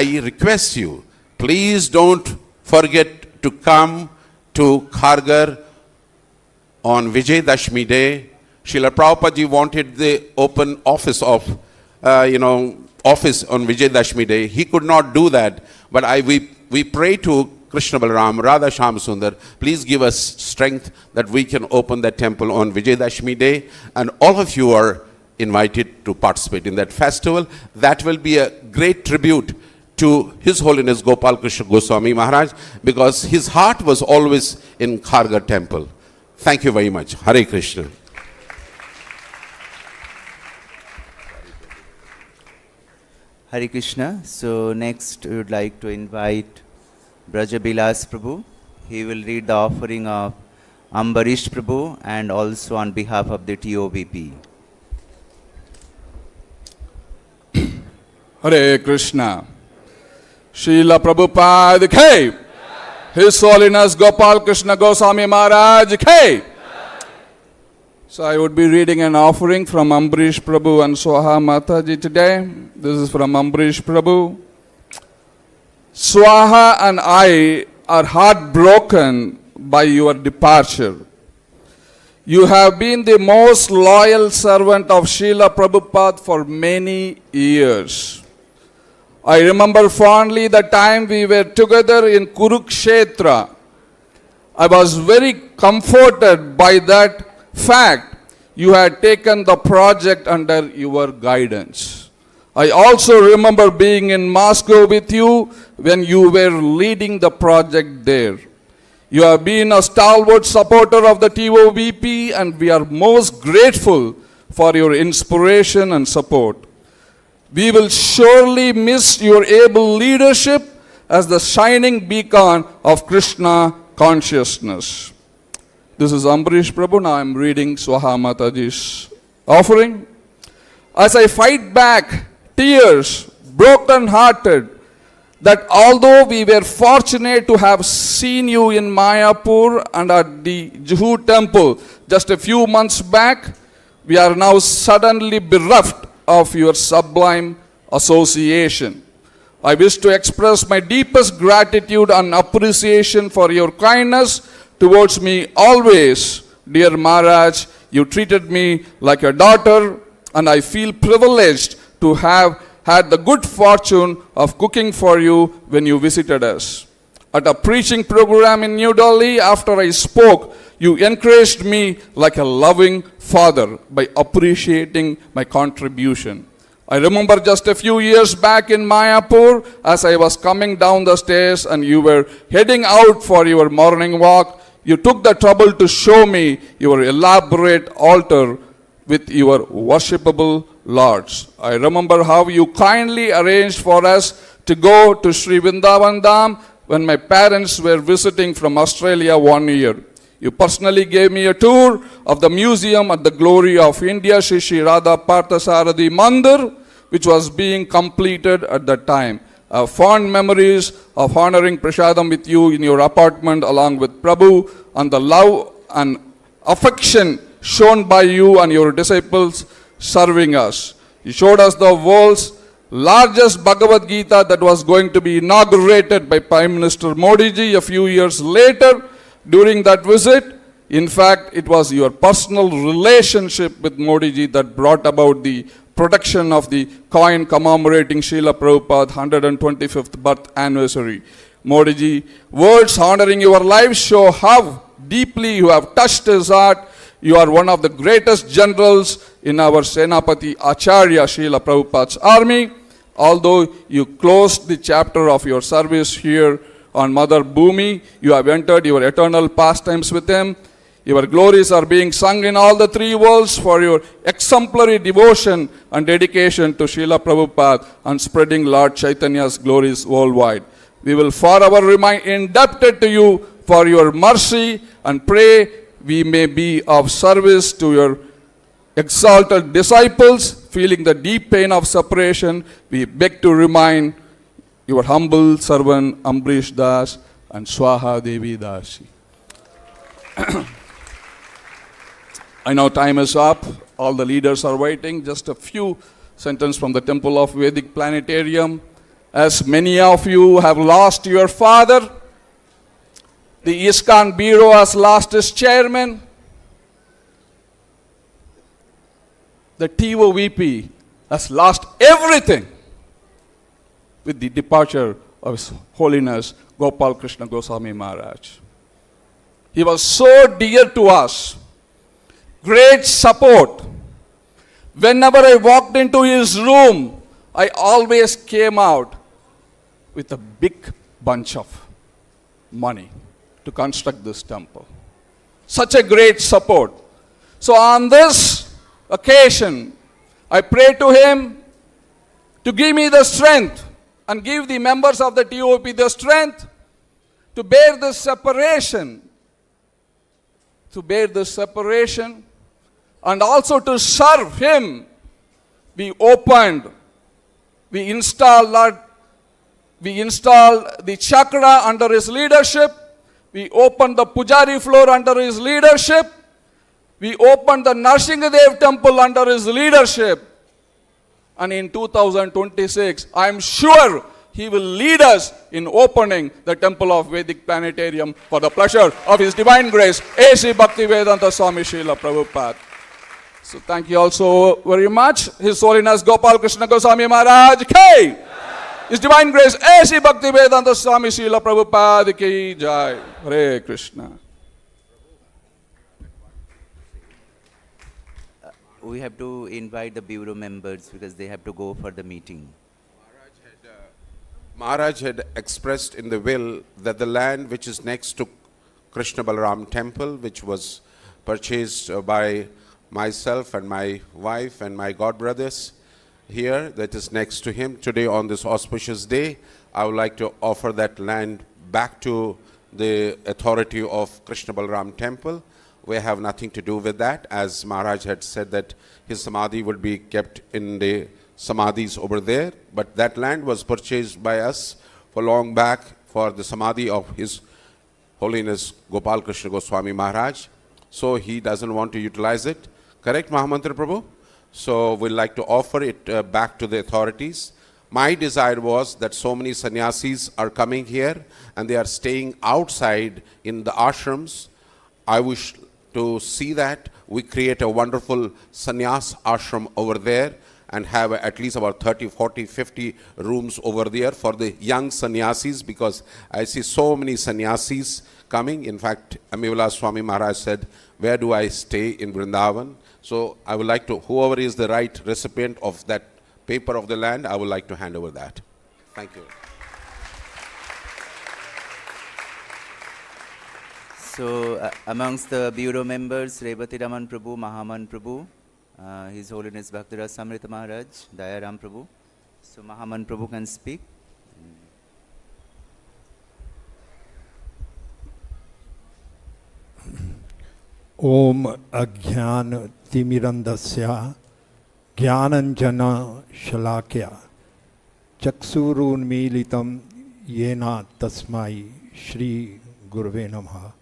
I request you, please don't forget to come to Kharghar on Vijay Dashmi Day. Srila Prabhupada ji wanted the open office of, office on Vijay Dashmi Day. He could not do that, but we pray to Krishna Balaram, Radha Shyam Sundar, please give us strength that we can open that temple on Vijay Dashmi Day, and all of you are invited to participate in that festival. That will be a great tribute to His Holiness Gopal Krishna Goswami Maharaj, because his heart was always in Kharghar temple. Thank you very much. Hare Krishna. Hare Krishna. So next we would like to invite Brajabilas Prabhu. He will read the offering of Ambarish Prabhu and also on behalf of the TOBP. Hare Krishna. Srila Prabhupada K. His Holiness Gopal Krishna Goswami Maharaj K. So I would be reading an offering from Ambarish Prabhu and Swaha Mataji today. This is from Ambarish Prabhu. Swaha and I are heartbroken by your departure. You have been the most loyal servant of Srila Prabhupada for many years. I remember fondly the time we were together in Kurukshetra. I was very comforted by that fact. You had taken the project under your guidance. I also remember being in Moscow with you when you were leading the project there. You have been a stalwart supporter of the TOBP, and we are most grateful for your inspiration and support. We will surely miss your able leadership as the shining beacon of Krishna consciousness. This is Ambarish Prabhu. Now I am reading Swaha Mataji's offering. As I fight back tears, broken hearted, that although we were fortunate to have seen you in Mayapur and at the Juhu temple just a few months back, we are now suddenly bereft of your sublime association. I wish to express my deepest gratitude and appreciation for your kindness towards me always. Dear Maharaj, you treated me like a daughter, and I feel privileged to have had the good fortune of cooking for you when you visited us. At a preaching program in New Delhi, after I spoke, you encouraged me like a loving father by appreciating my contribution. I remember just a few years back in Mayapur, as I was coming down the stairs and you were heading out for your morning walk, you took the trouble to show me your elaborate altar with your worshipable lords. I remember how you kindly arranged for us to go to Sri Vrindavan Dham when my parents were visiting from Australia one year. You personally gave me a tour of the museum at the Glory of India, Shri Radha Parthasarathi Mandir, which was being completed at that time. I have fond memories of honoring Prasadam with you in your apartment along with Prabhu, and the love and affection shown by you and your disciples serving us. You showed us the world's largest Bhagavad Gita that was going to be inaugurated by Prime Minister Modi ji a few years later during that visit. In fact, it was your personal relationship with Modi ji that brought about the production of the coin commemorating Srila Prabhupada's 125th birth anniversary. Modi ji, words honoring your life show how deeply you have touched his heart. You are one of the greatest generals in our Senapati Acharya Srila Prabhupada's army. Although you closed the chapter of your service here on Mother Bhumi, you have entered your eternal pastimes with him. Your glories are being sung in all the three worlds for your exemplary devotion and dedication to Srila Prabhupada and spreading Lord Chaitanya's glories worldwide. We will forever remain indebted to you for your mercy and pray we may be of service to your exalted disciples. Feeling the deep pain of separation, we beg to remind your humble servant Ambarish Das and Swaha Devi Dasi. I know time is up. All the leaders are waiting. Just a few sentences from the Temple of Vedic Planetarium. as many of you have lost your father. The ISKCON Bureau has lost its chairman. The TOVP has lost everything with the departure of His Holiness Gopal Krishna Goswami Maharaj. He was so dear to us, great support. Whenever I walked into his room, I always came out with a big bunch of money to construct this temple. Such a great support. So on this occasion, I pray to him to give me the strength and give the members of the TOP the strength to bear this separation, and also to serve him. We installed the chakra under his leadership. We opened the Pujari floor under his leadership. We opened the Narsingadev temple under his leadership. And in 2026, I am sure he will lead us in opening the temple of Vedic Planetarium for the pleasure of His Divine Grace, A.C. Bhaktivedanta Swami Srila Prabhupada. So thank you also very much. His Holiness Gopal Krishna Goswami Maharaj ki. His Divine Grace A.C. Bhaktivedanta Swami Srila Prabhupada ki jai. Hare Krishna. We have to invite the bureau members because they have to go for the meeting. Maharaj had expressed in the will that the land which is next to Krishna Balaram temple, which was purchased by myself and my wife and my godbrothers here, that is next to him, today on this auspicious day, I would like to offer that land back to the authority of Krishna Balaram temple. We have nothing to do with that, as Maharaj had said that his samadhi would be kept in the samadhis over there, but that land was purchased by us for long back for the samadhi of His Holiness Gopal Krishna Goswami Maharaj. So he doesn't want to utilize it. Correct, Mahamantra Prabhu? So we'd like to offer it back to the authorities. My desire was that so many sannyasis are coming here and they are staying outside in the ashrams. I wish to see that we create a wonderful sannyas ashram over there and have at least about 30, 40, 50 rooms over there for the young sannyasis, because I see so many sannyasis coming. In fact, Amivala Swami Maharaj said, where do I stay in Vrindavan? So I would like to, whoever is the right recipient of that paper of the land, I would like to hand over that. Thank you. So amongst the bureau members, Revati Raman Prabhu, Mahaman Prabhu, His Holiness Bhaktiraj Samrita Maharaj, Dayaram Prabhu. So Mahaman Prabhu can speak. Om Ajnana Timirandasya Jnananjana Shalakya Chaksurunmilitam Yena Tasmai Shri Gurve Namaha.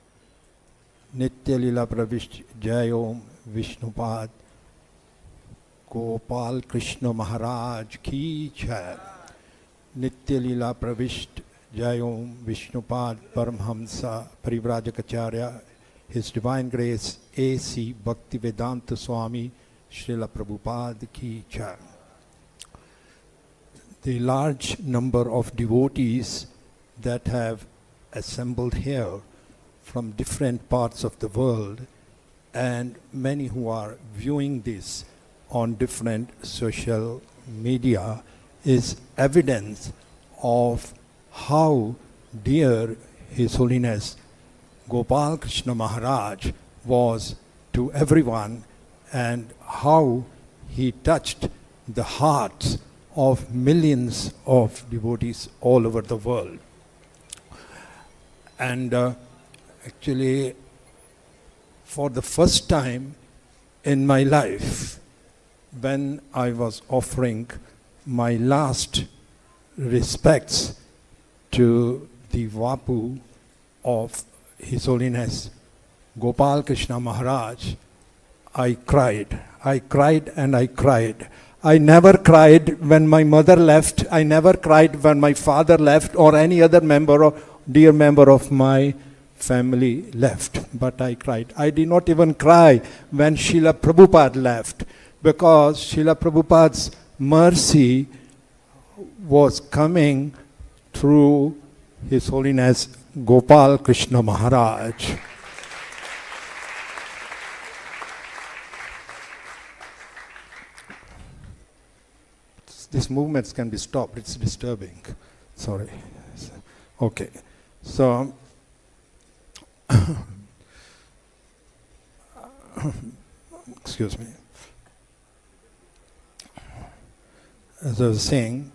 Nitya Lila Pravishth Jai Om Vishnupad Gopal Krishna Maharaj ki jai. Nitya Lila Pravishth Jai Om Vishnupad Paramhamsa Parivrajacharya, His Divine Grace A.C. Bhaktivedanta Swami Srila Prabhupada ki jai. The large number of devotees that have assembled here from different parts of the world, and many who are viewing this on different social media, is evidence of how dear His Holiness Gopal Krishna Maharaj was to everyone, and how he touched the hearts of millions of devotees all over the world. And actually, for the first time in my life, when I was offering my last respects to the Vapu of His Holiness Gopal Krishna Maharaj, I cried and I cried. I never cried when my mother left. I never cried when my father left or any other dear member of my family left. But I cried. I did not even cry when Srila Prabhupada left, because Srila Prabhupada's mercy was coming through His Holiness Gopal Krishna Maharaj. These movements can be stopped. It's disturbing. Sorry. Okay. So, excuse me. As I was saying,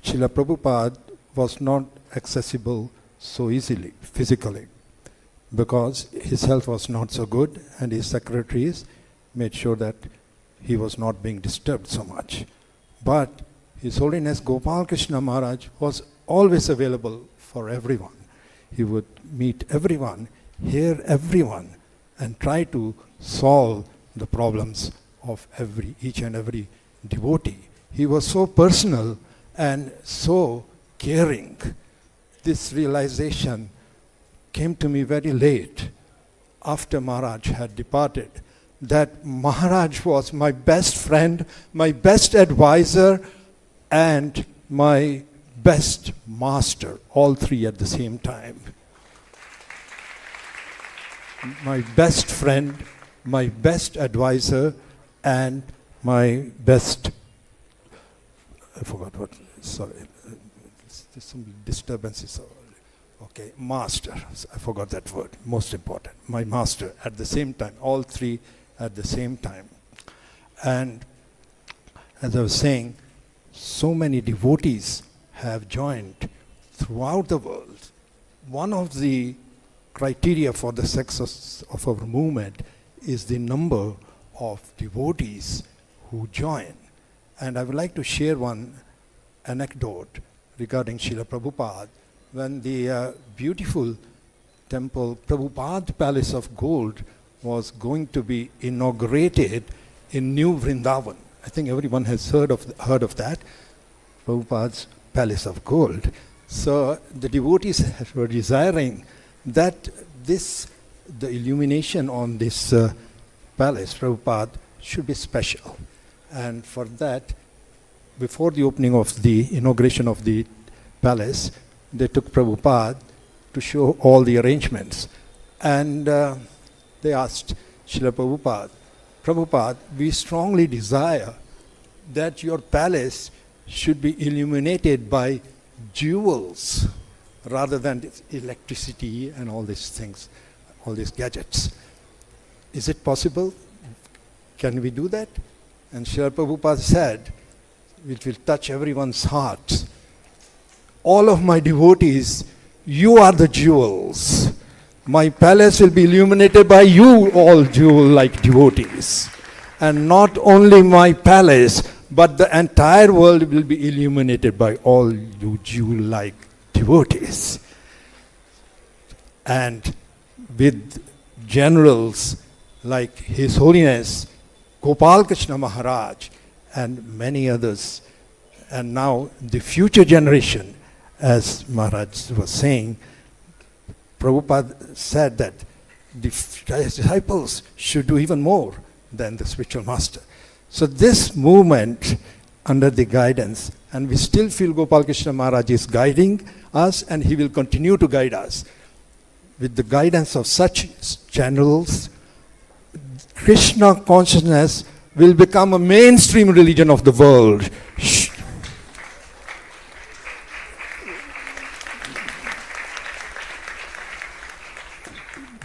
Srila Prabhupada was not accessible so easily, physically, because his health was not so good, and his secretaries made sure that he was not being disturbed so much. But His Holiness Gopal Krishna Maharaj was always available for everyone. He would meet everyone, hear everyone, and try to solve the problems of each and every devotee. He was so personal and so caring. This realization came to me very late, after Maharaj had departed, that Maharaj was my best friend, my best advisor, and my best master, all three at the same time. My best friend, my best advisor, and my best, I forgot what, sorry, there's some disturbances. Okay, master, I forgot that word, most important. My master at the same time, all three at the same time. And as I was saying, so many devotees have joined throughout the world. One of the criteria for the success of our movement is the number of devotees who join. And I would like to share one anecdote regarding Srila Prabhupada. When the beautiful temple, Prabhupada Palace of Gold, was going to be inaugurated in New Vrindavan. I think everyone has heard of that, Prabhupada's Palace of Gold. So the devotees were desiring that the illumination on this palace, Prabhupada, should be special. And for that, before the opening of the inauguration of the palace, they took Prabhupada to show all the arrangements. And they asked Srila Prabhupada, Prabhupada, we strongly desire that your palace should be illuminated by jewels rather than electricity and all these things, all these gadgets. Is it possible? Can we do that? And Srila Prabhupada said, it will touch everyone's heart. All of my devotees, you are the jewels. My palace will be illuminated by you, all jewel-like devotees. And not only my palace, but the entire world will be illuminated by all you jewel-like devotees. And with generals like His Holiness Gopal Krishna Maharaj and many others, and now the future generation, as Maharaj was saying, Prabhupada said that the disciples should do even more than the spiritual master. So this movement, under the guidance, and we still feel Gopal Krishna Maharaj is guiding us, and he will continue to guide us. With the guidance of such channels, Krishna consciousness will become a mainstream religion of the world.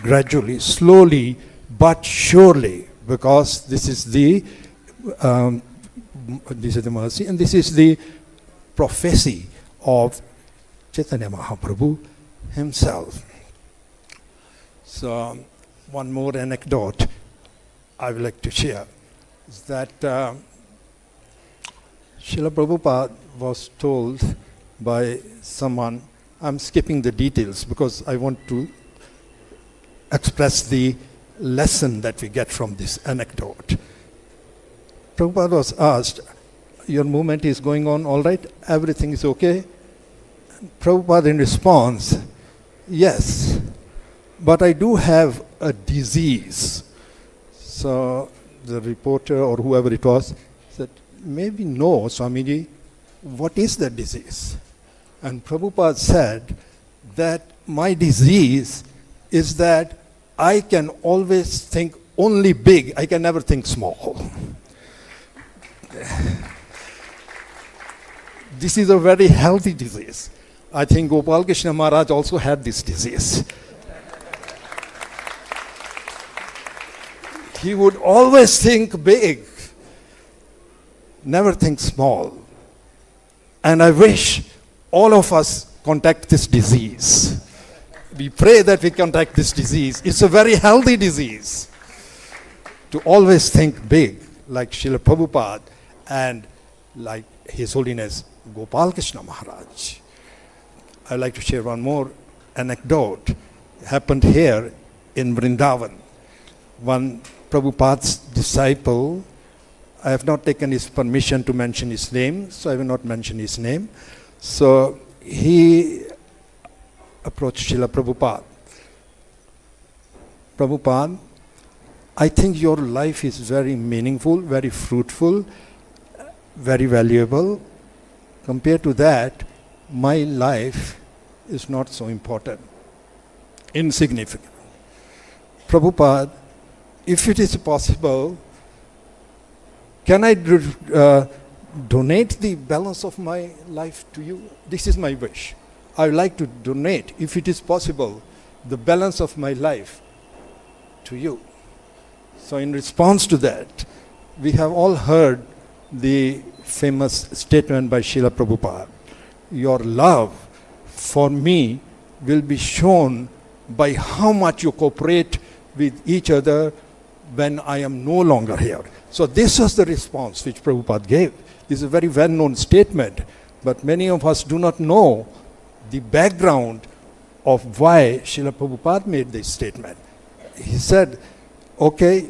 Gradually, slowly, but surely, because this is the mercy, and this is the prophecy of Chaitanya Mahaprabhu himself. So, one more anecdote I would like to share is that Srila Prabhupada was told by someone, I'm skipping the details because I want to express the lesson that we get from this anecdote. Prabhupada was asked, your movement is going on all right? Everything is okay? Prabhupada in response, yes, but I do have a disease. So the reporter or whoever it was said, maybe no, Swamiji, what is the disease? And Prabhupada said that my disease is that I can always think only big, I can never think small. This is a very healthy disease. I think Gopal Krishna Maharaj also had this disease. He would always think big, never think small. And I wish all of us contact this disease. We pray that we contact this disease. It's a very healthy disease. To always think big, like Srila Prabhupada and like His Holiness Gopal Krishna Maharaj. I'd like to share one more anecdote. It happened here in Vrindavan. One Prabhupada's disciple, I have not taken his permission to mention his name, so I will not mention his name. So he approached Srila Prabhupada. Prabhupada, I think your life is very meaningful, very fruitful, very valuable. Compared to that, my life is not so important, insignificant. Prabhupada, if it is possible, can I donate the balance of my life to you? This is my wish. I would like to donate, if it is possible, the balance of my life to you. So in response to that, we have all heard the famous statement by Srila Prabhupada. Your love for me will be shown by how much you cooperate with each other when I am no longer here. So this was the response which Prabhupada gave. This is a very well-known statement, but many of us do not know the background of why Srila Prabhupada made this statement. He said, okay,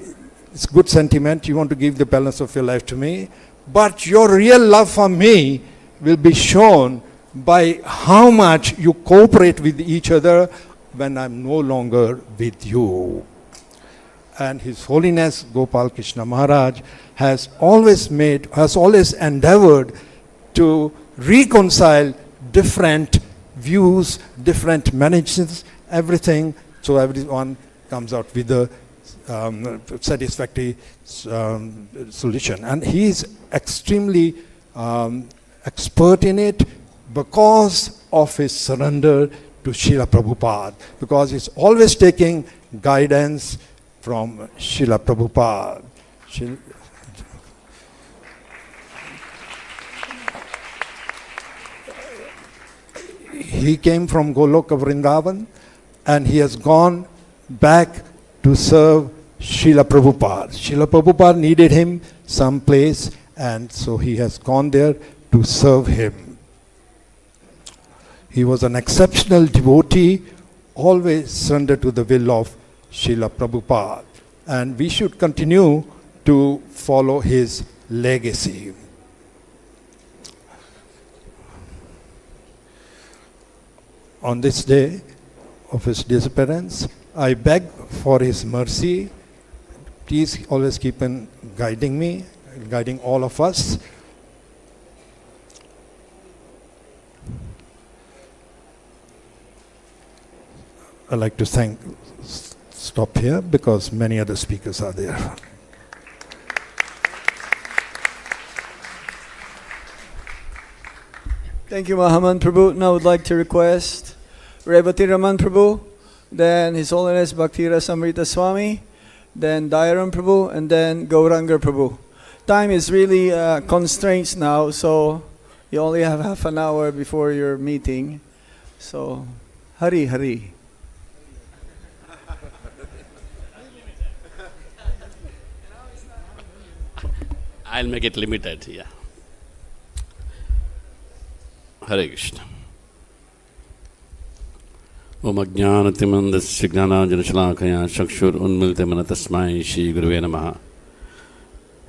it's good sentiment, you want to give the balance of your life to me, but your real love for me will be shown by how much you cooperate with each other when I'm no longer with you. And His Holiness Gopal Krishna Maharaj has always endeavored to reconcile different views, different managements, everything, so everyone comes out with a satisfactory solution. And he is extremely expert in it because of his surrender to Srila Prabhupada, because he's always taking guidance from Srila Prabhupada. He came from Goloka Vrindavan and he has gone back to serve Srila Prabhupada. Srila Prabhupada needed him someplace, and so he has gone there to serve him. He was an exceptional devotee, always surrendered to the will of Srila Prabhupada, and we should continue to follow his legacy. On this day of his disappearance, I beg for his mercy. Please always keep on guiding me, guiding all of us. I'd like to stop here because many other speakers are there. Thank you, Mahaman Prabhu. Now I would like to request Revati Raman Prabhu, then His Holiness Bhaktira Samrita Swami, then Dayaram Prabhu, and then Gauranga Prabhu. Time is really constraints now, so you only have half an hour before your meeting. So, Hari Hari. I'll make it limited, yeah. Hare Krishna. Om Ajnanatimandasya Gnananjana Shalakaya Chakshur Unmilite Manattasmai Shri Gurave Namaha.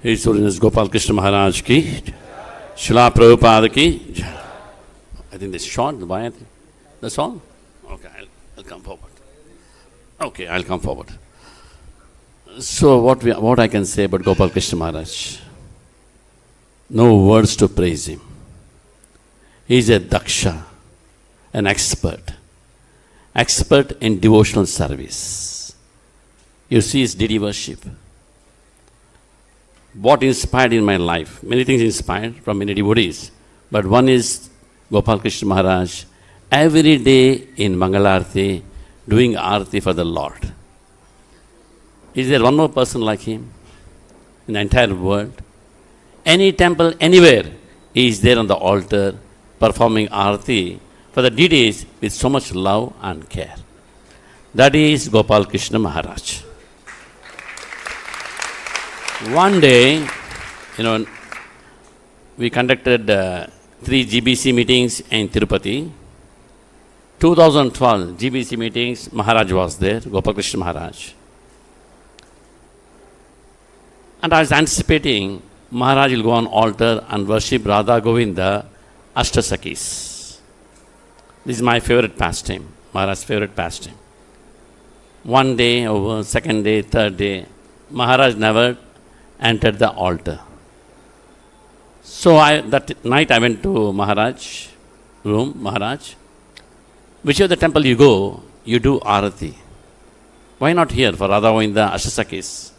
His Holiness Gopal Krishna Maharaj ki, Srila Prabhupada ki. I think this short, the Bhai, that's all? Okay, I'll come forward. Okay, I'll come forward. So what I can say about Gopal Krishna Maharaj? No words to praise him. He is a daksha, an expert in devotional service. You see his deity worship. What inspired in my life? Many things inspired from many devotees. But one is Gopal Krishna Maharaj, every day in Mangalarti, doing Arti for the Lord. Is there one more person like him in the entire world? Any temple, anywhere, he is there on the altar, performing Arti for the deities with so much love and care. That is Gopal Krishna Maharaj. One day, we conducted 3 GBC meetings in Tirupati. 2012 GBC meetings, Maharaj was there, Gopal Krishna Maharaj. And I was anticipating Maharaj will go on altar and worship Radha Govinda Ashtasakis. This is my favorite pastime, Maharaj's favorite pastime. One day over, second day, third day, Maharaj never entered the altar. So that night I went to Maharaj room. Maharaj, whichever the temple you go, you do Arati. Why not here for Radha Govinda Ashtasakis?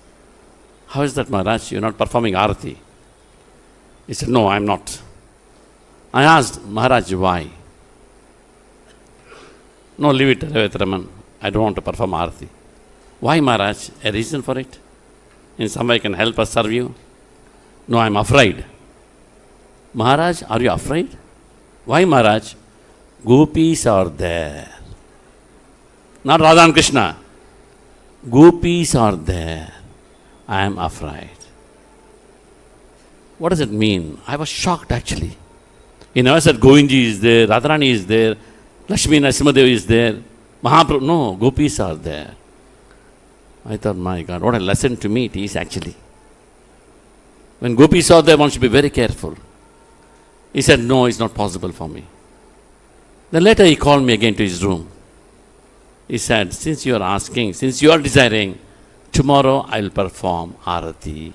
How is that, Maharaj? You're not performing Arati. He said, no, I'm not. I asked, Maharaj, why? No, leave it, Raman. I don't want to perform Arati. Why, Maharaj? A reason for it? In some way can help us serve you? No, I'm afraid. Maharaj, are you afraid? Why, Maharaj? Gopis are there. Not Radha and Krishna. Gopis are there. I am afraid. What does it mean? I was shocked actually. He never said Govindji is there, Radharani is there, Lakshmi Narasimhadev is there, Mahaprabhu. No, Gopis are there. I thought, my God, what a lesson to me it is actually. When Gopis are there, one should be very careful. He said, no, it's not possible for me. Then later he called me again to his room. He said, since you are asking, since you are desiring, tomorrow I will perform Arati.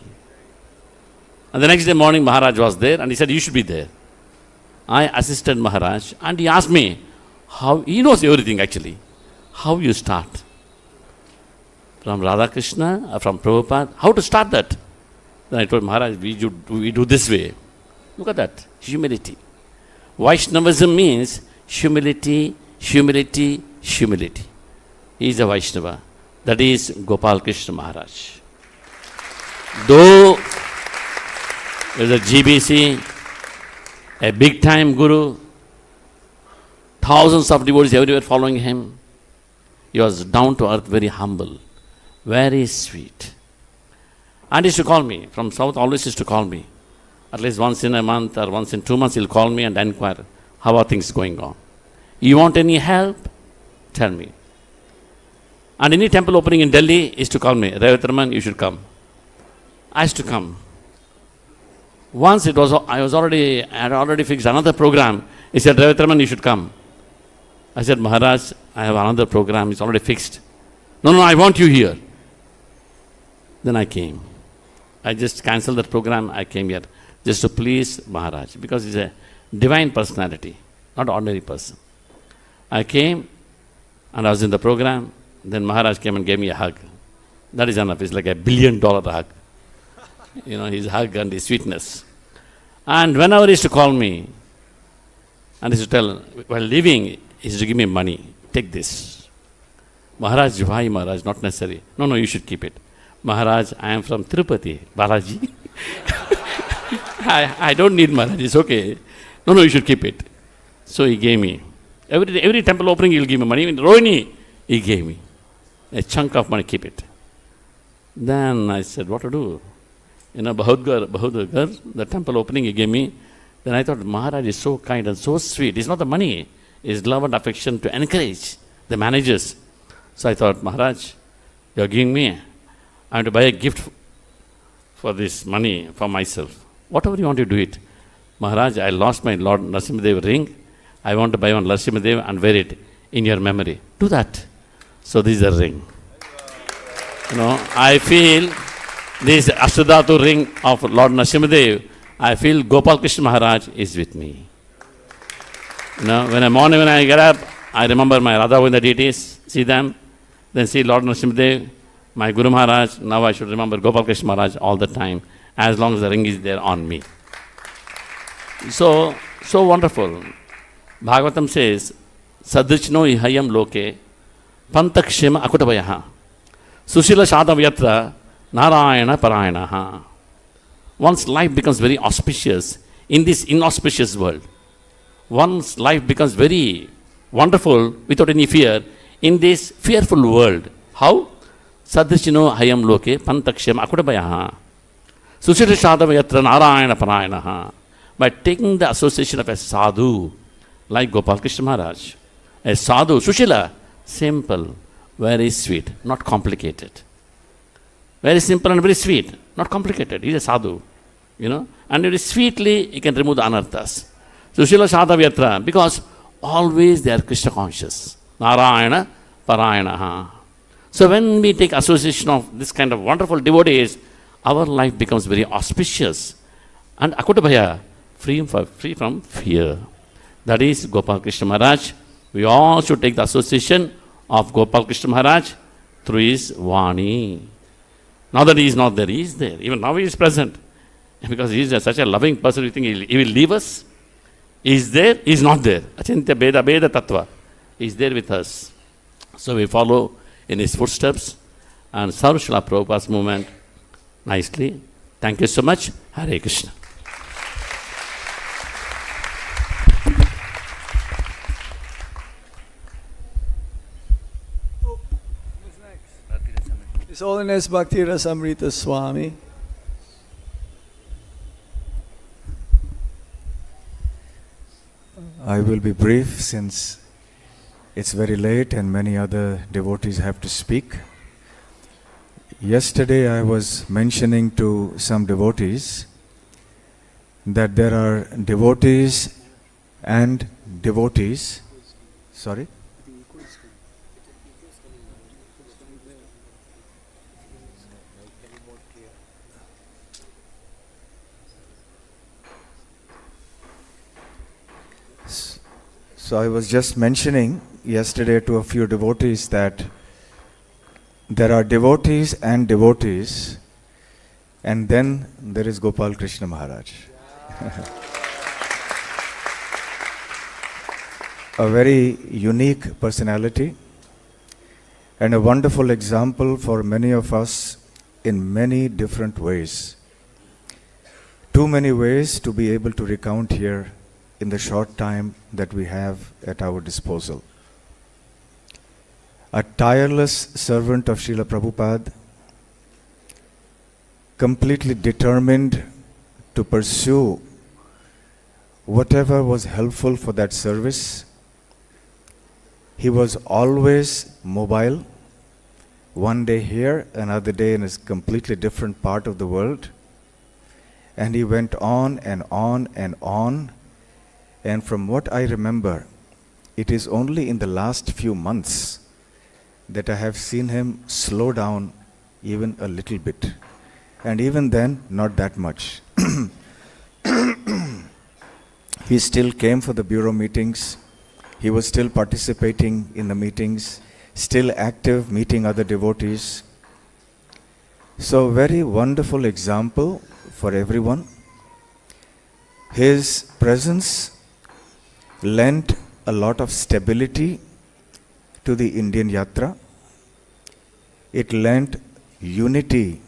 And the next day morning Maharaj was there and he said, you should be there. I assisted Maharaj and he asked me, how, he knows everything actually, how you start. From Radha Krishna, from Prabhupada, how to start that? Then I told Maharaj, we do this way. Look at that, humility. Vaishnavism means humility, humility, humility. He is a Vaishnava. That is Gopal Krishna Maharaj. Though he is a GBC, a big time guru, thousands of devotees everywhere following him, he was down to earth, very humble, very sweet. And he used to call me, from south always used to call me. At least once in a month or once in 2 months he'll call me and inquire, how are things going on? You want any help? Tell me. And any temple opening in Delhi is to call me, Raman, you should come. I used to come. Once I had already fixed another program. He said, Raman, you should come. I said, Maharaj, I have another program, it's already fixed. No, I want you here. Then I came. I just cancelled that program, I came here. Just to please Maharaj, because he's a divine personality, not ordinary person. I came and I was in the program. Then Maharaj came and gave me a hug. That is enough. It's like $1 billion hug. His hug and his sweetness. And whenever he used to call me, and he used to tell, while leaving, he used to give me money. Take this. Maharaj, why Maharaj? Not necessary. No, you should keep it. Maharaj, I am from Tirupati, Balaji. I don't need Maharaj, it's okay. No, you should keep it. So he gave me. Every temple opening, he'll give me money. In Rohini, he gave me a chunk of money, keep it. Then I said, what to do? Bahudgar, the temple opening he gave me. Then I thought, Maharaj is so kind and so sweet. It's not the money, it's love and affection to encourage the managers. So I thought, Maharaj, you're giving me, I want to buy a gift for this money for myself. Whatever you want to do it. Maharaj, I lost my Lord Narasimhadev ring. I want to buy one Narasimhadev and wear it in your memory. Do that. So this is the ring. I feel this Ashtadhatu ring of Lord Narasimhadev, I feel Gopal Krishna Maharaj is with me. When I get up, I remember my Radha Govinda deities, see them, then see Lord Narasimhadev, my Guru Maharaj. Now I should remember Gopal Krishna Maharaj all the time, as long as the ring is there on me. So wonderful. Bhagavatam says, Sadrichno ihayam loke, pantakshema akutavayaha, Sushila Shadavayatra, Narayana Parayanaha. One's life becomes very auspicious in this inauspicious world. One's life becomes very wonderful without any fear in this fearful world. How? Sadrichino hayam loke pantaksham akutabayaha. Sushila Shadavayatra Narayana Parayanaha. By taking the association of a sadhu, like Gopal Krishna Maharaj. A sadhu, Sushila, simple, very sweet, not complicated. Very simple and very sweet, not complicated. He's a sadhu, and very sweetly he can remove the anarthas. Sushila Shadavayatra, because always they are Krishna conscious. Narayana Parayanaha. So when we take association of this kind of wonderful devotees, our life becomes very auspicious. And Akutabhaya, free from fear. That is Gopal Krishna Maharaj. We all should take the association of Gopal Krishna Maharaj through his Vani. Now that he is not there, he is there. Even now he is present. Because he is such a loving person, you think he will leave us? He is there, he is not there. Achintya Beda Beda Tattva. He is there with us. So we follow in his footsteps and serve Srila Prabhupada's movement nicely. Thank you so much. Hare Krishna. His Holiness Bhakti Rasamrita Swami. I will be brief since it's very late and many other devotees have to speak. Yesterday I was mentioning to some devotees that there are devotees and devotees. Sorry? So I was just mentioning yesterday to a few devotees that there are devotees, and then there is Gopal Krishna Maharaj. A very unique personality and a wonderful example for many of us in many different ways. Too many ways to be able to recount here in the short time that we have at our disposal. A tireless servant of Srila Prabhupada, completely determined to pursue whatever was helpful for that service. He was always mobile, one day here, another day in a completely different part of the world. And he went on and on and on. And from what I remember, it is only in the last few months that I have seen him slow down even a little bit. And even then, not that much. He still came for the bureau meetings. He was still participating in the meetings, still active, meeting other devotees. So, very wonderful example for everyone. His presence lent a lot of stability to the Indian Yatra. It lent unity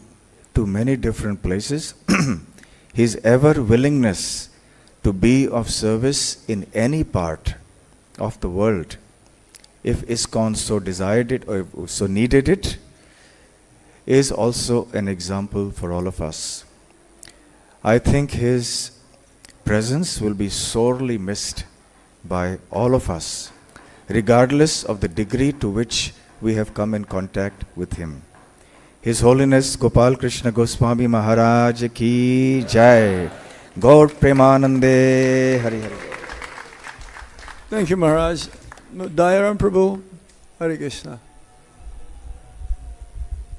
to many different places. His ever willingness to be of service in any part of the world, if ISKCON so desired it or so needed it, is also an example for all of us. I think his presence will be sorely missed by all of us, regardless of the degree to which we have come in contact with him. His Holiness Gopal Krishna Goswami Maharaj ki jai. Gaur Premanande Hari Hari. Thank you, Maharaj. Dayaram Prabhu, Hare Krishna.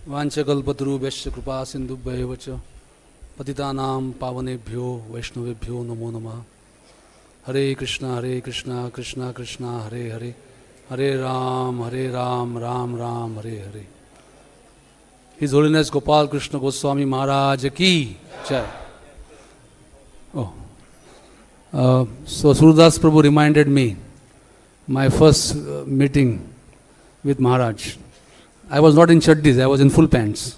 वाञ्छकल्पतरुभ्यश्च कृपा सिन्धुभ्यैव च पतितानां पावनेभ्यो वैष्णवेभ्यो नमो नमः. हरे कृष्णा कृष्णा कृष्णा हरे हरे, हरे Ram Ram Ram Hare Hare. His Holiness Gopal Krishna Goswami Maharaj ki jai. So Surdas Prabhu reminded me my first meeting with Maharaj. I was not in chaddis, I was in full pants.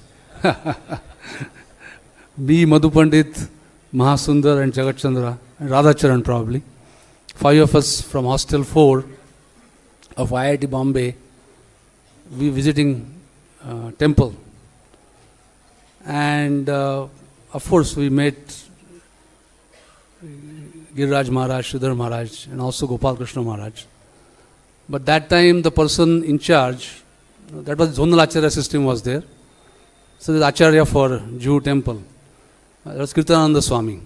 Me, Madhu Pandit, Mahasundar and Jagat Chandra and Radhacharan probably. 5 of us from Hostel 4 of IIT Bombay, we visiting temple. And of course we met Giriraj Maharaj, Sridhar Maharaj and also Gopal Krishna Maharaj. But that time the person in charge, that was Zonal Acharya system was there. So the Acharya for Jew temple, that was Kirtananda Swami.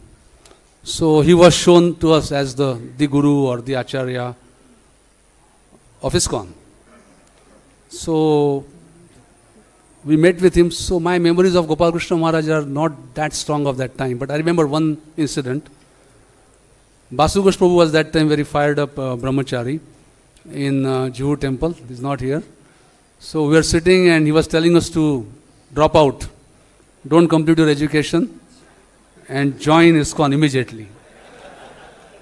So he was shown to us as the Guru or the Acharya of ISKCON. So we met with him. So my memories of Gopal Krishna Maharaj are not that strong of that time. But I remember one incident. Basu Ghosh Prabhu was that time very fired up brahmachari in Juhu temple. He's not here. So we were sitting and he was telling us to drop out. Don't complete your education and join ISKCON immediately.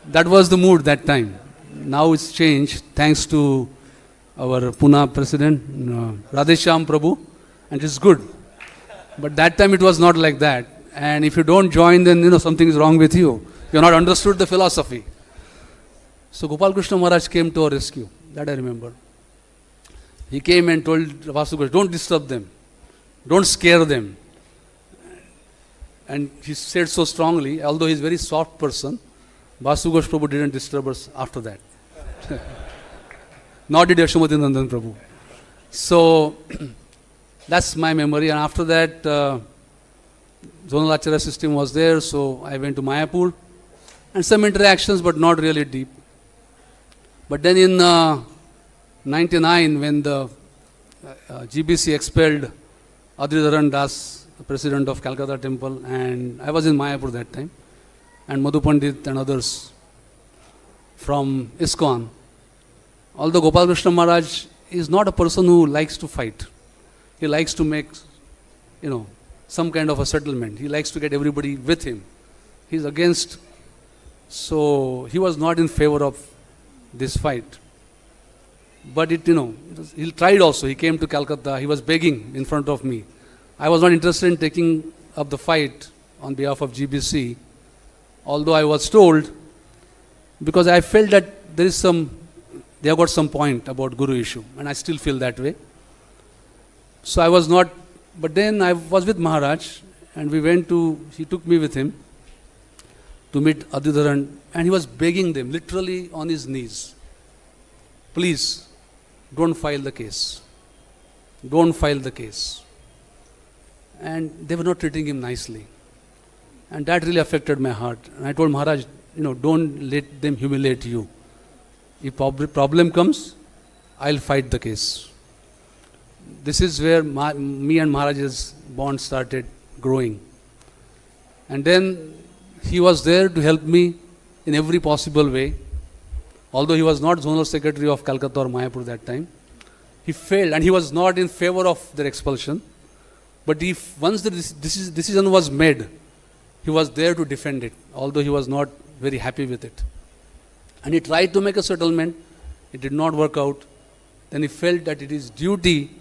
That was the mood that time. Now it's changed thanks to our Pune president, Radheshyam Prabhu, and it's good. But that time it was not like that. And if you don't join, then something is wrong with you. You have not understood the philosophy. So Gopal Krishna Maharaj came to our rescue. That I remember. He came and told Vasu Ghosh, don't disturb them. Don't scare them. And he said so strongly, although he's a very soft person, Vasu Ghosh Prabhu didn't disturb us after that. Nor did Yashomadhi Nandan Prabhu. So that's my memory. And after that, Zonal Acharya system was there, so I went to Mayapur. And some interactions, but not really deep. But then in 99, when the GBC expelled Adridharan Das, the president of Calcutta temple, and I was in Mayapur that time, and Madhu Pandit and others from ISKCON. Although Gopal Krishna Maharaj is not a person who likes to fight. He likes to make, some kind of a settlement. He likes to get everybody with him. He's against, so he was not in favor of this fight. But he tried also. He came to Calcutta. He was begging in front of me. I was not interested in taking up the fight on behalf of GBC, although I was told, because I felt that they have got some point about Guru issue, and I still feel that way. So I was not, but then I was with Maharaj, and he took me with him to meet Adridharan, and he was begging them, literally on his knees, please, don't file the case. Don't file the case. And they were not treating him nicely. And that really affected my heart. And I told Maharaj, don't let them humiliate you. If problem comes, I'll fight the case. This is where me and Maharaj's bond started growing. And then he was there to help me in every possible way. Although he was not Zonal Secretary of Calcutta or Mayapur that time, he failed and he was not in favor of their expulsion. But once the decision was made, he was there to defend it, although he was not very happy with it. And he tried to make a settlement. It did not work out. Then he felt that it is duty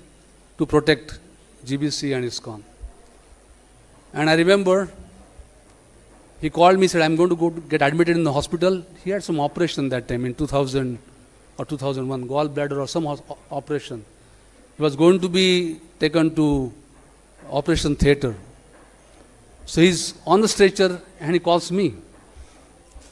to protect GBC and ISKCON. And I remember he called me, said, I'm going to go to get admitted in the hospital. He had some operation that time in 2000 or 2001, gallbladder or some operation. He was going to be taken to operation theatre. So he's on the stretcher and he calls me.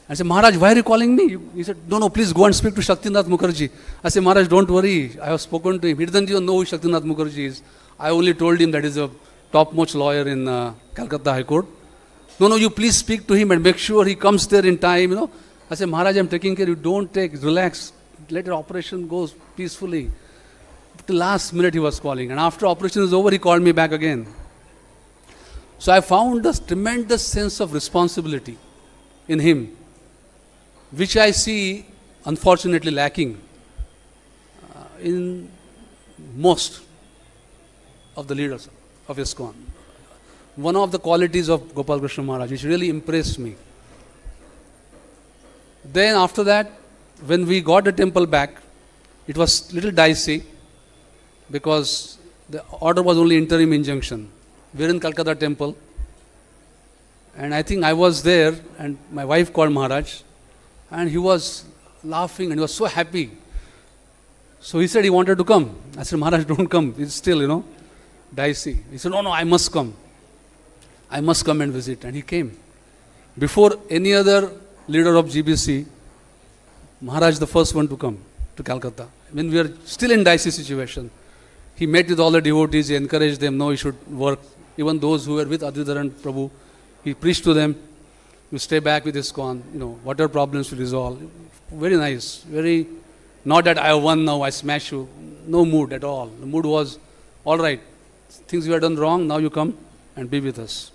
I said, Maharaj, why are you calling me? He said, no, please go and speak to Shaktinath Mukherjee. I said, Maharaj, don't worry. I have spoken to him. He doesn't even know who Shaktinath Mukherjee is. I only told him that is a topmost lawyer in Calcutta High Court. No, you please speak to him and make sure he comes there in time, I said, Maharaj, I'm taking care, you don't relax, let your operation go peacefully. The last minute he was calling, and after operation is over, he called me back again. So I found a tremendous sense of responsibility in him, which I see unfortunately lacking in most of the leaders of ISKCON. One of the qualities of Gopal Krishna Maharaj, which really impressed me. Then after that, when we got the temple back, it was little dicey because the order was only interim injunction. We were in Calcutta temple, and I think I was there, and my wife called Maharaj, and he was laughing and he was so happy. So he said he wanted to come. I said, Maharaj, don't come. It's still, dicey. He said, no, I must come. I must come and visit. And he came. Before any other leader of GBC, Maharaj the first one to come to Calcutta. When we were still in dicey situation, he met with all the devotees, he encouraged them, no, you should work. Even those who were with Adhidharan Prabhu, he preached to them, you stay back with ISKCON, whatever problems to resolve. Very nice, very, not that I have won now, I smash you. No mood at all. The mood was, all right, things you have done wrong, now you come and be with us.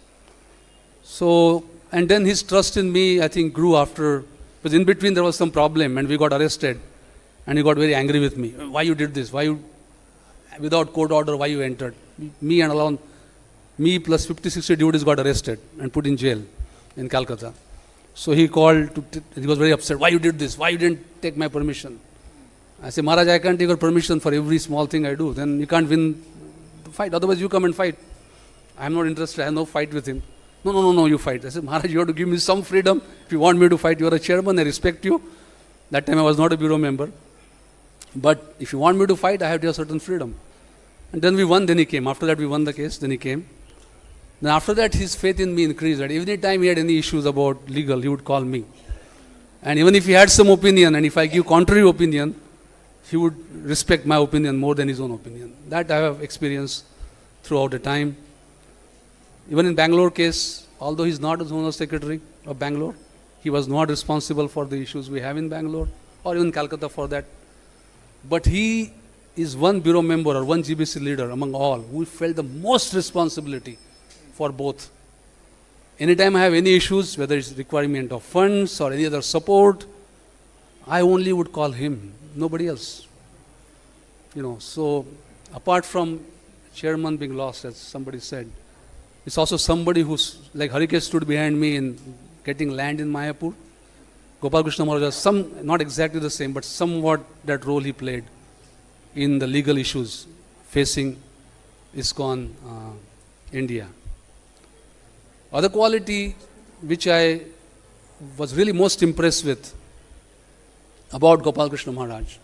So, and then his trust in me, I think, grew after, because in between there was some problem and we got arrested. And he got very angry with me. Why you did this? Why you, without court order, why you entered? Me plus 50-60 devotees got arrested and put in jail in Calcutta. So he called, he was very upset. Why you did this? Why you didn't take my permission? I said, Maharaj, I can't take your permission for every small thing I do. Then you can't win the fight. Otherwise you come and fight. I'm not interested. I have no fight with him. No, you fight. I said, Maharaj, you have to give me some freedom. If you want me to fight, you are a chairman, I respect you. That time I was not a bureau member. But if you want me to fight, I have to have certain freedom. And then we won, then he came. After that we won the case, then he came. Then after that his faith in me increased. That every time he had any issues about legal, he would call me. And even if he had some opinion, and if I give contrary opinion, he would respect my opinion more than his own opinion. That I have experienced throughout the time. Even in Bangalore case, although he is not a zonal secretary of Bangalore, he was not responsible for the issues we have in Bangalore, or even Calcutta for that. But he is one bureau member or one GBC leader among all who felt the most responsibility for both. Anytime I have any issues, whether it's requirement of funds or any other support, I only would call him, nobody else. So apart from chairman being lost, as somebody said, it's also somebody who's, like Harikesh stood behind me in getting land in Mayapur. Gopal Krishna Maharaj, not exactly the same, but somewhat that role he played in the legal issues facing ISKCON India. Other quality which I was really most impressed with about Gopal Krishna Maharaj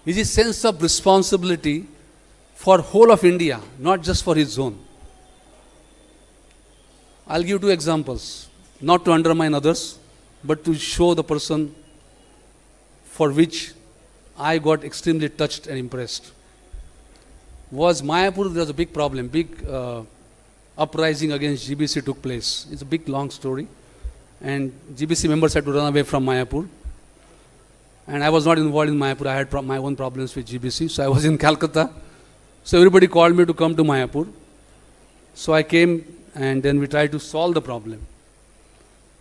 is his sense of responsibility for whole of India, not just for his zone. I'll give 2 examples, not to undermine others, but to show the person for which I got extremely touched and impressed. Was Mayapur, there was a big problem, big uprising against GBC took place. It's a big long story. And GBC members had to run away from Mayapur. And I was not involved in Mayapur, I had my own problems with GBC, so I was in Calcutta. So everybody called me to come to Mayapur. So I came, and then we tried to solve the problem.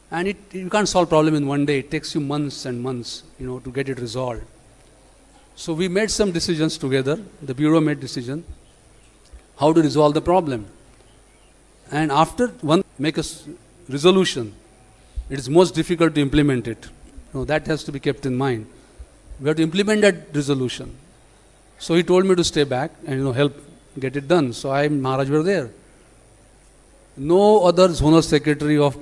And you can't solve problem in one day. It takes you months and months, to get it resolved. So we made some decisions together. The bureau made decision how to resolve the problem. And after one make a resolution, it is most difficult to implement it. That has to be kept in mind. We have to implement that resolution. So he told me to stay back and help get it done. So I and Maharaj were there. No other zonal secretary of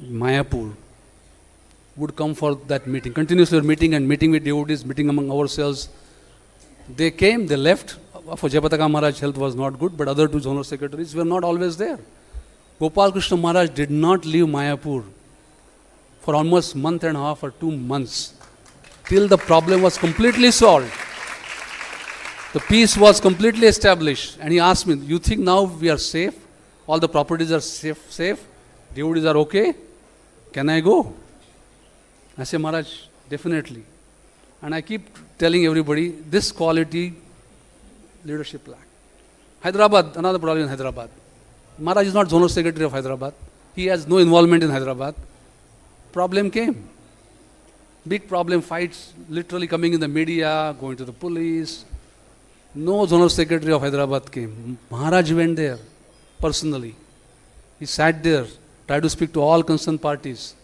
Mayapur would come for that meeting. Continuously meeting and meeting with devotees, meeting among ourselves. They came, they left. For Jayapataka Maharaj, health was not good, but other 2 zonal secretaries were not always there. Gopal Krishna Maharaj did not leave Mayapur for almost month and a half or 2 months till the problem was completely solved. The peace was completely established. And he asked me, you think now we are safe? All the properties are safe? Devotees are okay? Can I go? I say, Maharaj, definitely. And I keep telling everybody, this quality leadership lack. Hyderabad, another problem in Hyderabad. Maharaj is not Zonal Secretary of Hyderabad. He has no involvement in Hyderabad. Problem came. Big problem, fights literally coming in the media, going to the police. No Zonal Secretary of Hyderabad came. Maharaj went there personally. He sat there, tried to speak to all concerned parties,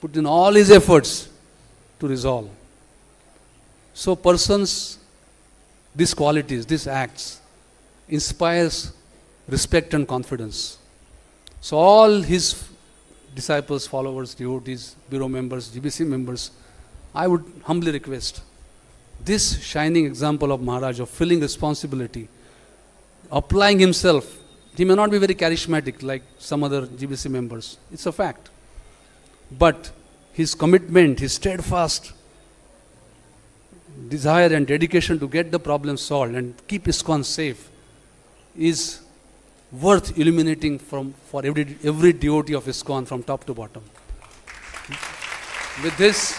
put in all his efforts to resolve. So persons, these qualities, these acts, inspires respect and confidence. So all his disciples, followers, devotees, bureau members, GBC members, I would humbly request this shining example of Maharaj of filling responsibility, applying himself. He may not be very charismatic like some other GBC members. It's a fact. But his commitment, his steadfast desire and dedication to get the problem solved and keep ISKCON safe is worth illuminating for every devotee of ISKCON from top to bottom. With this,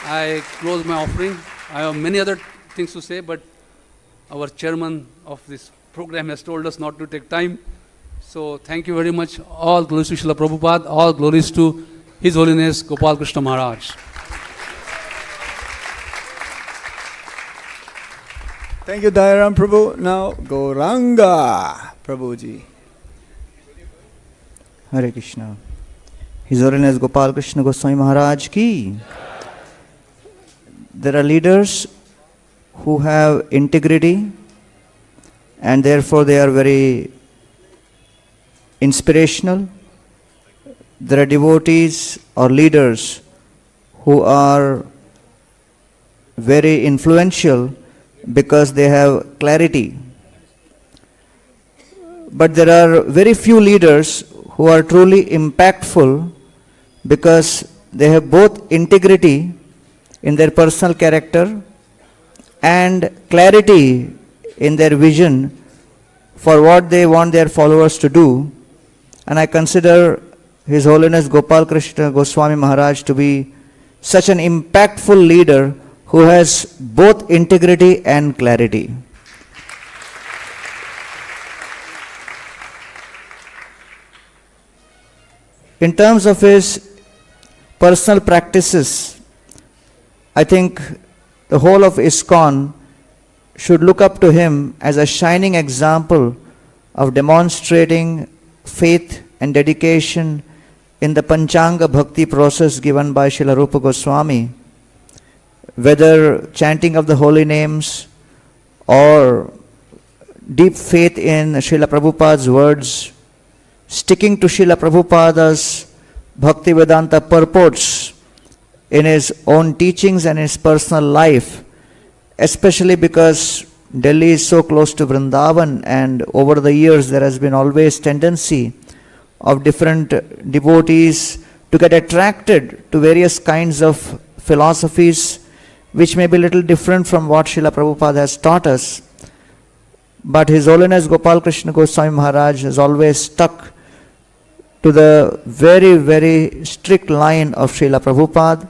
I close my offering. I have many other things to say, but our chairman of this program has told us not to take time. So thank you very much. All glories to Srila Prabhupada, all glories to His Holiness Gopal Krishna Maharaj. Thank you, Dayaram Prabhu. Now, Gauranga Prabhuji. Hare Krishna. His Holiness Gopal Krishna Goswami Maharaj ki. There are leaders who have integrity and therefore they are very inspirational. There are devotees or leaders who are very influential because they have clarity. But there are very few leaders who are truly impactful because they have both integrity in their personal character and clarity in their vision for what they want their followers to do. And I consider His Holiness Gopal Krishna Goswami Maharaj to be such an impactful leader who has both integrity and clarity. In terms of his personal practices, I think the whole of ISKCON should look up to him as a shining example of demonstrating faith and dedication in the Panchanga Bhakti process given by Srila Rupa Goswami. Whether chanting of the holy names or deep faith in Srila Prabhupada's words, sticking to Srila Prabhupada's Bhaktivedanta purports in his own teachings and his personal life, especially because Delhi is so close to Vrindavan, and over the years there has been always tendency of different devotees to get attracted to various kinds of philosophies which may be a little different from what Srila Prabhupada has taught us. But His Holiness Gopal Krishna Goswami Maharaj has always stuck to the very, very strict line of Srila Prabhupada,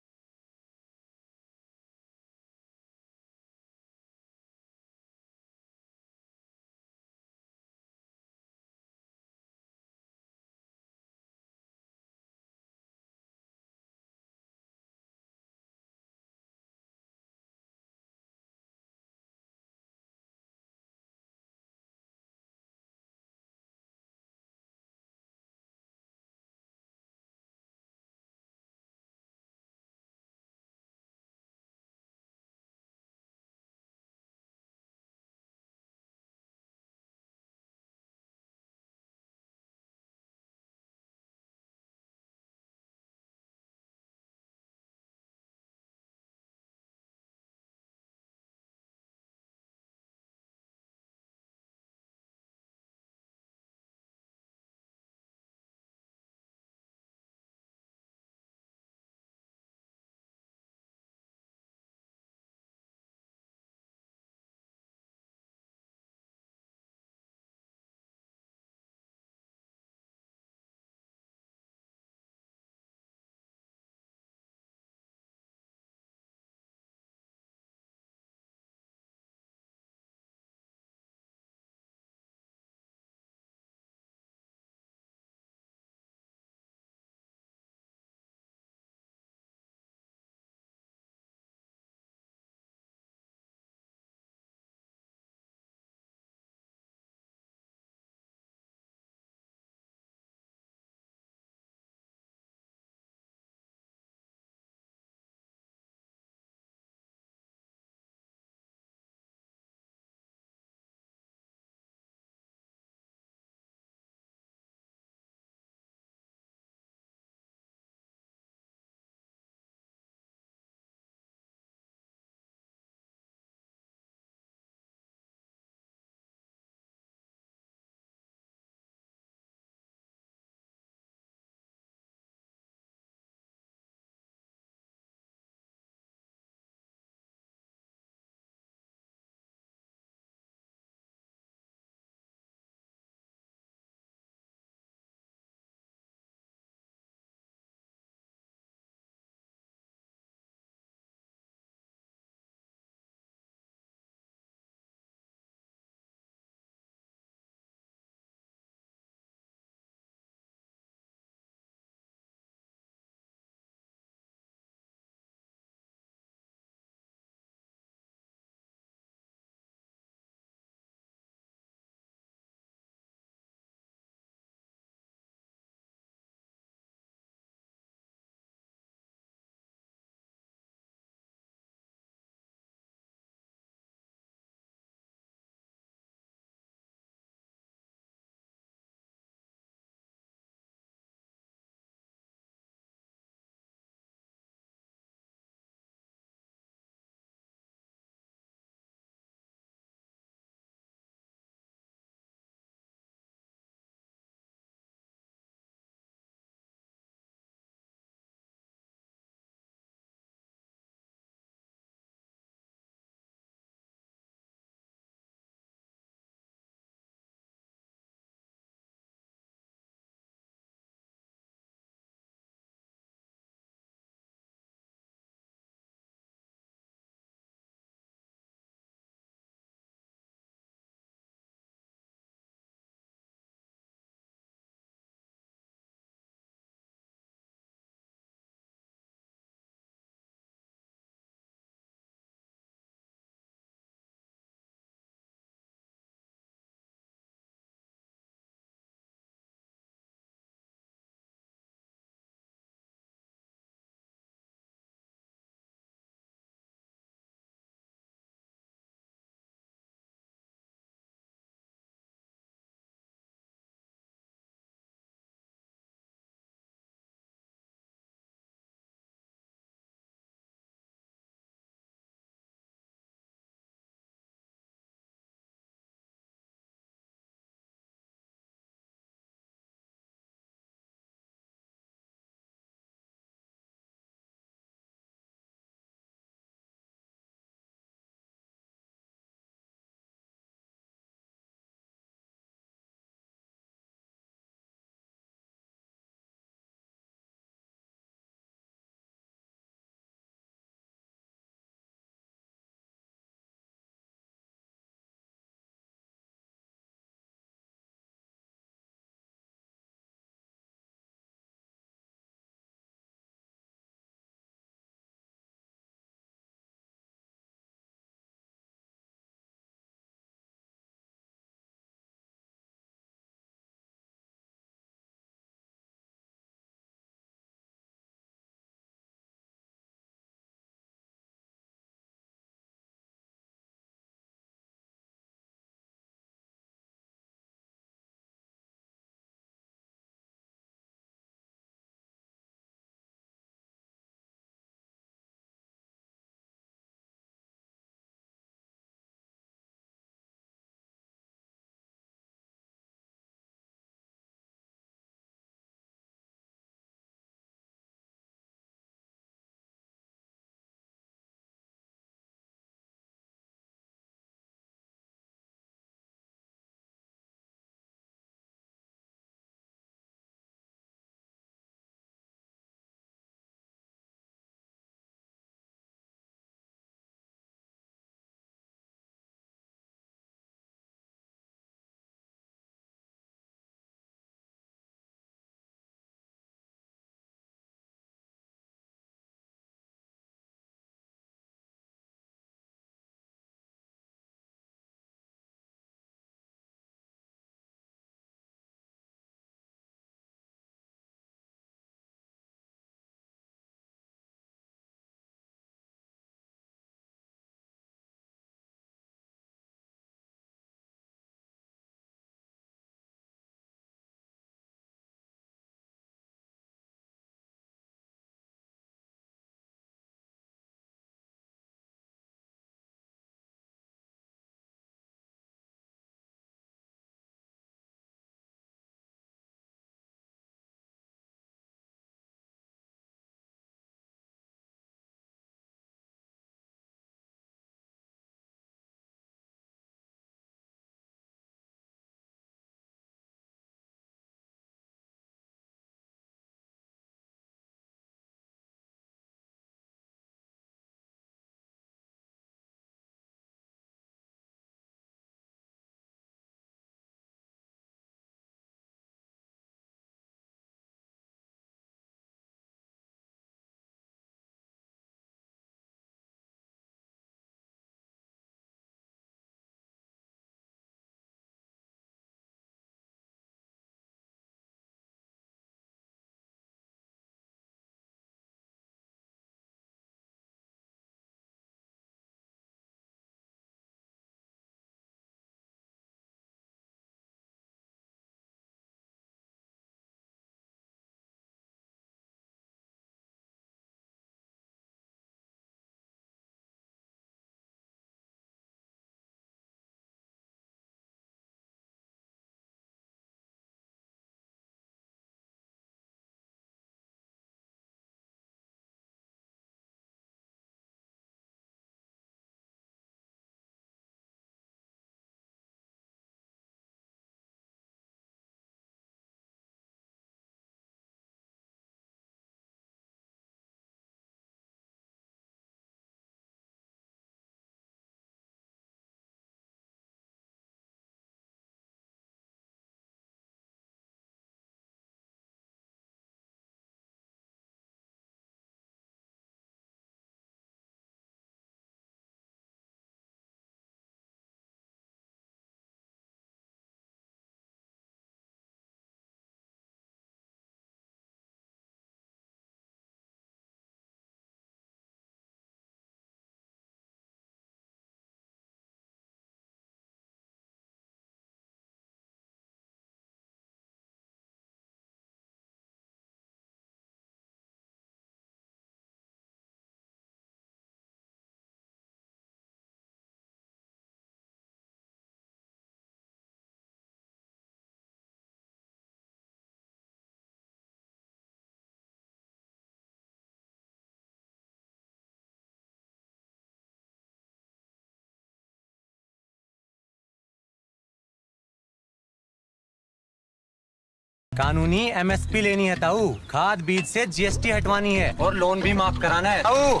कानूनी MSP लेनी है ताऊ, खाद बीज से GST हटवानी है और loan भी माफ कराना है ताऊ।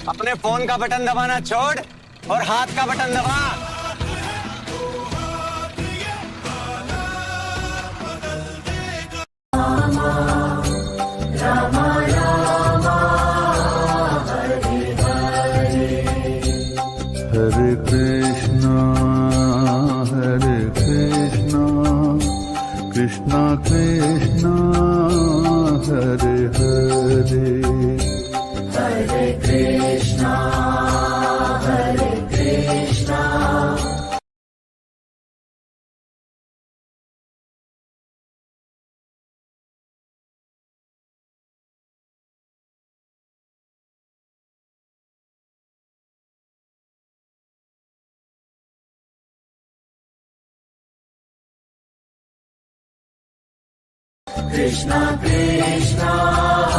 अपने फोन का बटन दबाना छोड़ और हाथ का बटन दबा। Hare Krishna, Krishna Krishna, Hare Hare, Hare Krishna, Hare Krishna. Krishna Krishna